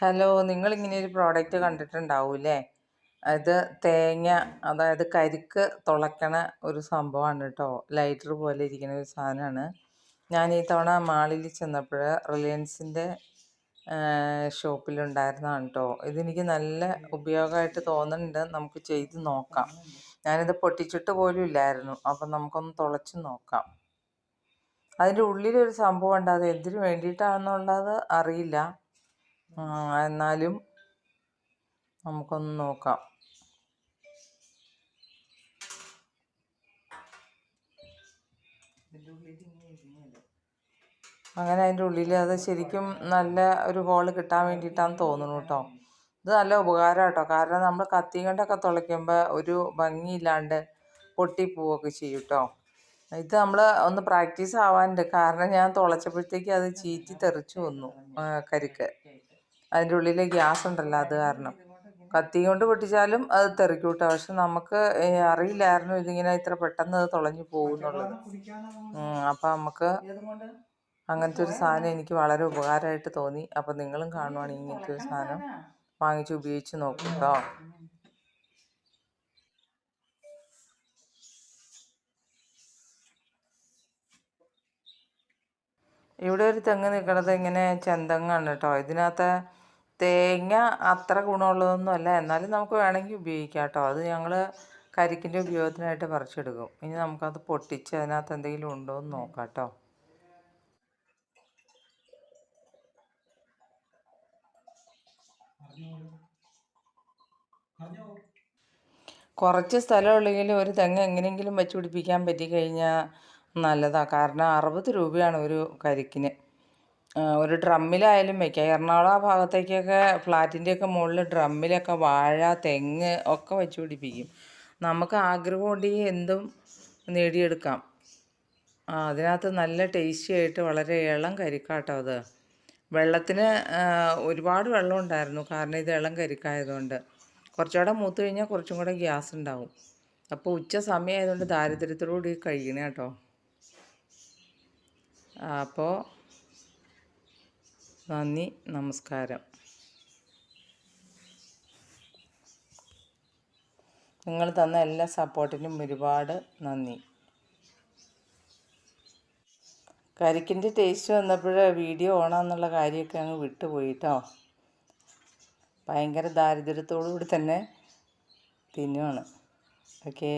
Hello, നിങ്ങളിങ്ങനെ ഒരു product കണ്ടിട്ടുണ്ടാവൂലേ? ഇത് തേങ്ങ, അതായത് കരിക്ക് തുളയ്ക്കണ ഒരു സംഭവമാണ് കേട്ടോ. ലൈറ്റർ പോലെ ഇരിക്കുന്ന ഒരു സാധനമാണ്. ഞാൻ ഈ തവണ മാളിൽ ചെന്നപ്പോൾ റിലയൻസിൻ്റെ ഷോപ്പിലുണ്ടായിരുന്നതാണ് കേട്ടോ. ഇതെനിക്ക് നല്ല ഉപയോഗമായിട്ട് തോന്നുന്നുണ്ട്. നമുക്ക് ചെയ്ത് നോക്കാം. ഞാനിത് പൊട്ടിച്ചിട്ട് പോലും ഇല്ലായിരുന്നു. അപ്പം നമുക്കൊന്ന് തുളച്ച് നോക്കാം. അതിൻ്റെ ഉള്ളിലൊരു സംഭവം ഉണ്ട്. അത് എന്തിനു വേണ്ടിയിട്ടാണെന്നുള്ളത് അറിയില്ല. എന്നാലും നമുക്കൊന്ന് നോക്കാം. അങ്ങനെ അതിൻ്റെ ഉള്ളിൽ അത് ശരിക്കും നല്ല ഒരു ഹോള് കിട്ടാൻ വേണ്ടിയിട്ടാണെന്ന് തോന്നുന്നു കേട്ടോ. ഇത് നല്ല ഉപകാരം കേട്ടോ. കാരണം നമ്മൾ കത്തി കൊണ്ടൊക്കെ തുളയ്ക്കുമ്പോൾ ഒരു ഭംഗിയില്ലാണ്ട് പൊട്ടിപ്പോവുകയൊക്കെ ചെയ്യും കേട്ടോ. ഇത് നമ്മൾ ഒന്ന് പ്രാക്ടീസ് ആവാനുണ്ട്. കാരണം ഞാൻ തുളച്ചപ്പോഴത്തേക്ക് അത് ചീറ്റി തെറിച്ചു വന്നു കരിക്ക്. അതിൻ്റെ ഉള്ളിൽ ഗ്യാസ് ഉണ്ടല്ലോ, അത് കാരണം. കത്തി കൊണ്ട് പൊട്ടിച്ചാലും അത് തെറിക്കും കേട്ടോ. പക്ഷെ നമുക്ക് അറിയില്ലായിരുന്നു ഇതിങ്ങനെ ഇത്ര പെട്ടെന്ന് അത് തുളഞ്ഞു പോകുന്നുള്ളത്. അപ്പം നമുക്ക് അങ്ങനത്തെ ഒരു സാധനം എനിക്ക് വളരെ ഉപകാരമായിട്ട് തോന്നി. അപ്പം നിങ്ങളും കാണുവാണെങ്കിൽ ഇങ്ങനത്തെ ഒരു സാധനം വാങ്ങിച്ച് ഉപയോഗിച്ച് നോക്കും കേട്ടോ. ഇവിടെ ഒരു തെങ്ങ് നിൽക്കുന്നത് ഇങ്ങനെ ചെന്തെങ്ങാണ് കേട്ടോ. ഇതിനകത്ത് തേങ്ങ അത്ര ഗുണമുള്ളതൊന്നുമല്ല, എന്നാലും നമുക്ക് വേണമെങ്കിൽ ഉപയോഗിക്കാം കേട്ടോ. അത് ഞങ്ങൾ കരിക്കിൻ്റെ ഉപയോഗത്തിനായിട്ട് പറിച്ചെടുക്കും. ഇനി നമുക്കത് പൊട്ടിച്ച് അതിനകത്ത് എന്തെങ്കിലും ഉണ്ടോ എന്ന് നോക്കാം കേട്ടോ. കുറച്ച് സ്ഥലമുള്ളെങ്കിലും ഒരു തെങ്ങ് എങ്ങനെയെങ്കിലും വെച്ച് പിടിപ്പിക്കാൻ പറ്റിക്കഴിഞ്ഞാൽ നല്ലതാണ്. കാരണം 60 രൂപയാണ് ഒരു കരിക്കിന്. ഒരു ഡ്രമ്മിലായാലും വയ്ക്കാം. എറണാകുളം ആ ഭാഗത്തേക്കൊക്കെ ഫ്ലാറ്റിൻ്റെയൊക്കെ മുകളിൽ ഡ്രമ്മിലൊക്കെ വാഴ, തെങ്ങ് ഒക്കെ വെച്ച് പിടിപ്പിക്കും. നമുക്ക് ആഗ്രഹം ഉണ്ടെങ്കിൽ എന്തും നേടിയെടുക്കാം. അതിനകത്ത് നല്ല ടേസ്റ്റി ആയിട്ട് വളരെ ഇളം കരിക്കാട്ടോ അത്. വെള്ളത്തിന് ഒരുപാട് വെള്ളം ഉണ്ടായിരുന്നു. കാരണം ഇത് ഇളം കരിക്കായതുകൊണ്ട്. കുറച്ചുകൂടെ മൂത്ത് കഴിഞ്ഞാൽ കുറച്ചും കൂടെ ഗ്യാസ് ഉണ്ടാവും. അപ്പോൾ ഉച്ച സമയമായതുകൊണ്ട് ദാരിദ്ര്യത്തോടുകൂടി കഴിയണേ കേട്ടോ. അപ്പോൾ നന്ദി, നമസ്കാരം. നിങ്ങൾ തന്ന എല്ലാ സപ്പോർട്ടിനും ഒരുപാട് നന്ദി. കരിക്കിൻ്റെ ടേസ്റ്റ് വന്നപ്പോൾ വീഡിയോ ഓണാന്നുള്ള കാര്യമൊക്കെ അങ്ങ് വിട്ടുപോയി കേട്ടോ. ഭയങ്കര ദാരിദ്ര്യത്തോടു കൂടി തന്നെ തിന്നുവാണ്. ഓക്കേ.